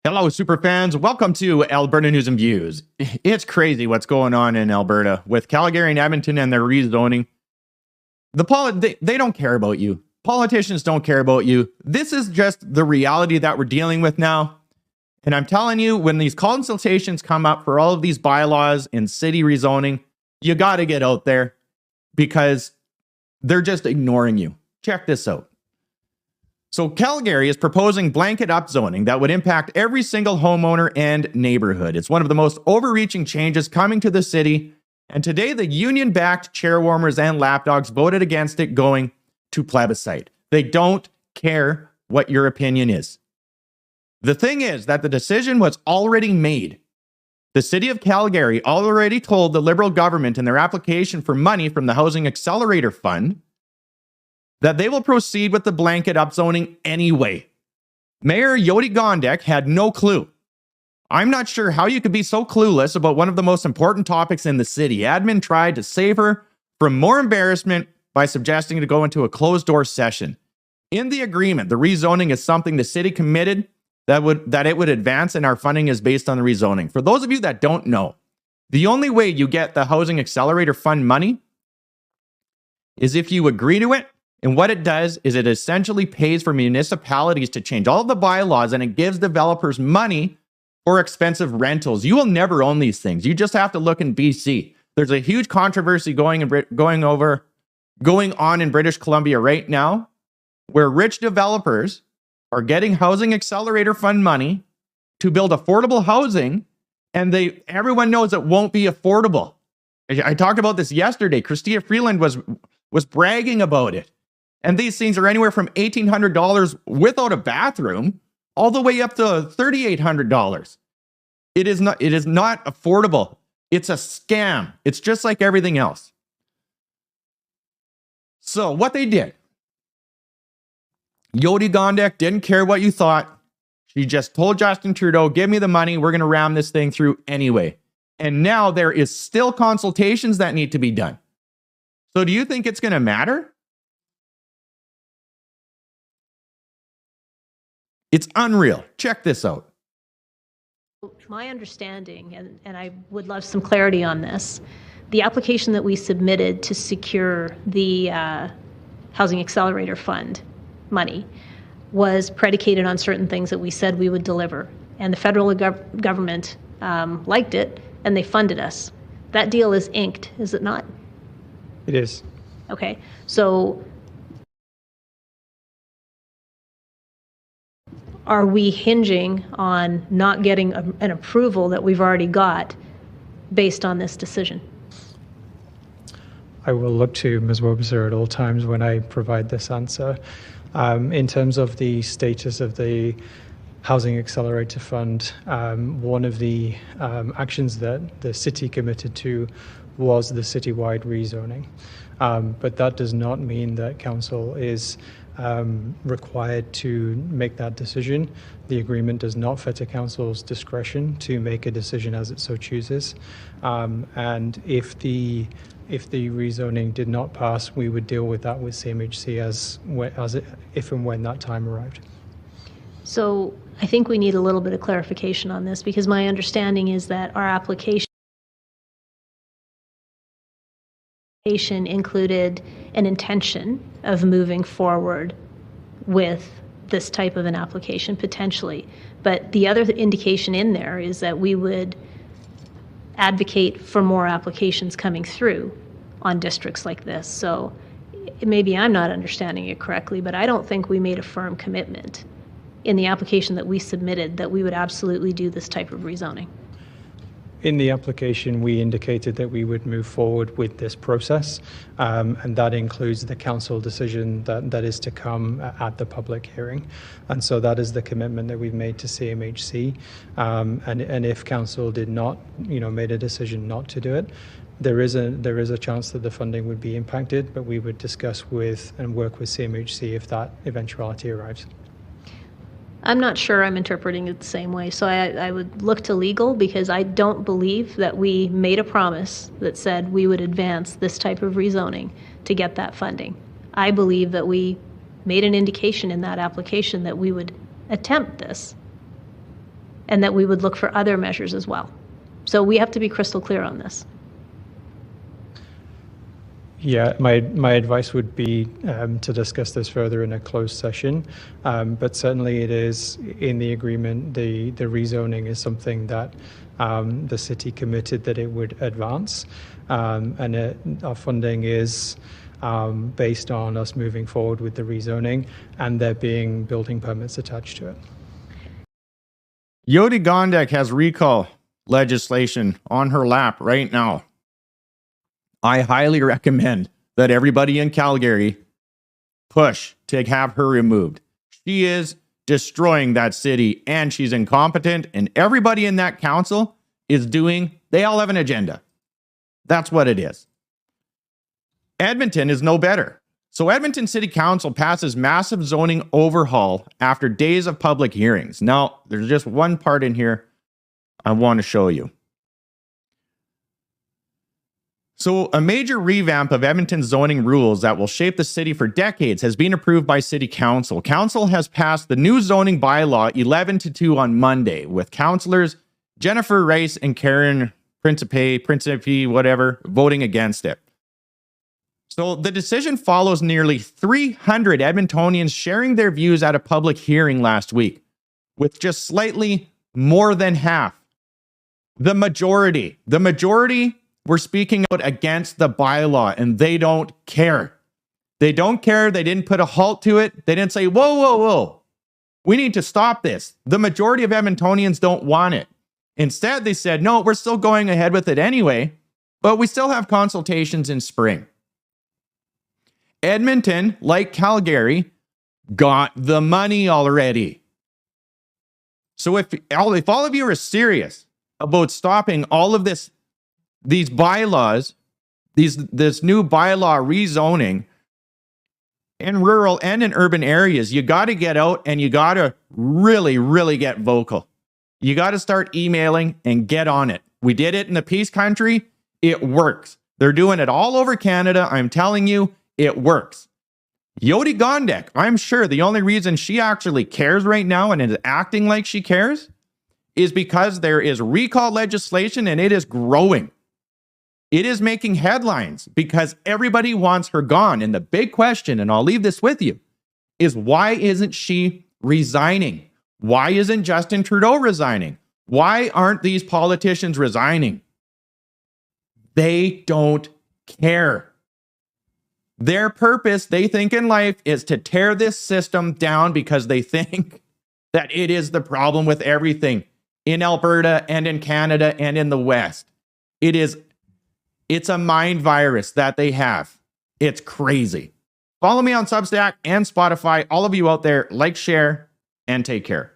Hello, superfans. Welcome to Alberta News and Views. It's crazy what's going on in Alberta with Calgary and Edmonton and their rezoning. They don't care about you. Politicians don't care about you. This is just the reality that we're dealing with now. And I'm telling you, when these consultations come up for all of these bylaws and city rezoning, you got to get out there because they're just ignoring you. Check this out. So Calgary is proposing blanket upzoning that would impact every single homeowner and neighborhood. It's one of the most overreaching changes coming to the city. And today, the union-backed chairwarmers and lapdogs voted against it, going to plebiscite. They don't care what your opinion is. The thing is that the decision was already made. The city of Calgary already told the Liberal government in their application for money from the Housing Accelerator Fund that they will proceed with the blanket upzoning anyway. Mayor Jyoti Gondek had no clue. I'm not sure how you could be so clueless about one of the most important topics in the city. Admin tried to save her from more embarrassment by suggesting to go into a closed-door session. In the agreement, the rezoning is something the city committed that it would advance, and our funding is based on the rezoning. For those of you that don't know, the only way you get the Housing Accelerator Fund money is if you agree to it. And what it does is it essentially pays for municipalities to change all of the bylaws, and it gives developers money for expensive rentals. You will never own these things. You just have to look in BC. There's a huge controversy going on in British Columbia right now, where rich developers are getting Housing Accelerator Fund money to build affordable housing, and everyone knows it won't be affordable. I talked about this yesterday. Christia Freeland was bragging about it. And these things are anywhere from $1,800 without a bathroom all the way up to $3,800. It is not affordable. It's a scam. It's just like everything else. So what they did, Jyoti Gondek didn't care what you thought. She just told Justin Trudeau, give me the money. We're going to ram this thing through anyway. And now there is still consultations that need to be done. So do you think it's going to matter? It's unreal. Check this out. My understanding, and I would love some clarity on this, the application that we submitted to secure the Housing Accelerator Fund money was predicated on certain things that we said we would deliver. And the federal government liked it, and they funded us. That deal is inked, is it not? It is. Okay. So are we hinging on not getting an approval that we've already got based on this decision? I will look to Ms. Wobser at all times when I provide this answer. In terms of the status of the Housing Accelerator Fund, one of the actions that the city committed to was the citywide rezoning. But that does not mean that council is required to make that decision. The agreement does not fetter council's discretion to make a decision as it so chooses. And if the rezoning did not pass, we would deal with that with CMHC if and when that time arrived. So I think we need a little bit of clarification on this, because my understanding is that our application included an intention of moving forward with this type of an application potentially. But the other indication in there is that we would advocate for more applications coming through on districts like this. So maybe I'm not understanding it correctly, but I don't think we made a firm commitment in the application that we submitted that we would absolutely do this type of rezoning. In the application, we indicated that we would move forward with this process, and that includes the council decision that is to come at the public hearing. And so that is the commitment that we've made to CMHC. And if council did not, made a decision not to do it, there is a chance that the funding would be impacted, but we would discuss with and work with CMHC if that eventuality arrives. I'm not sure I'm interpreting it the same way. So I would look to legal, because I don't believe that we made a promise that said we would advance this type of rezoning to get that funding. I believe that we made an indication in that application that we would attempt this. and that we would look for other measures as well. So we have to be crystal clear on this. Yeah, my advice would be to discuss this further in a closed session, but certainly it is in the agreement. The rezoning is something that the city committed that it would advance, and our funding is based on us moving forward with the rezoning and there being building permits attached to it. Jyoti Gondek has recall legislation on her lap right now. I highly recommend that everybody in Calgary push to have her removed. She is destroying that city and she's incompetent, and everybody in that council they all have an agenda. That's what it is. Edmonton is no better. So Edmonton City Council passes massive zoning overhaul after days of public hearings. Now, there's just one part in here I want to show you. So a major revamp of Edmonton's zoning rules that will shape the city for decades has been approved by City Council. Council has passed the new zoning bylaw 11-2 on Monday, with councillors Jennifer Rice and Karen Principe, whatever, voting against it. So the decision follows nearly 300 Edmontonians sharing their views at a public hearing last week, with just slightly more than half. The majority were speaking out against the bylaw, and they don't care. They don't care. They didn't put a halt to it. They didn't say, whoa, whoa, whoa, we need to stop this. The majority of Edmontonians don't want it. Instead, they said, no, we're still going ahead with it anyway, but we still have consultations in spring. Edmonton, like Calgary, got the money already. So if all of you are serious about stopping all of these bylaws, this new bylaw rezoning in rural and in urban areas, you got to get out and you got to really, really get vocal. You got to start emailing and get on it. We did it in the Peace Country. It works. They're doing it all over Canada. I'm telling you, it works. Jyoti Gondek, I'm sure the only reason she actually cares right now and is acting like she cares is because there is recall legislation and it is growing. It is making headlines because everybody wants her gone. And the big question, and I'll leave this with you, is why isn't she resigning? Why isn't Justin Trudeau resigning? Why aren't these politicians resigning? They don't care. Their purpose, they think in life, is to tear this system down because they think that it is the problem with everything in Alberta and in Canada and in the West. It's a mind virus that they have. It's crazy. Follow me on Substack and Spotify. All of you out there, like, share, and take care.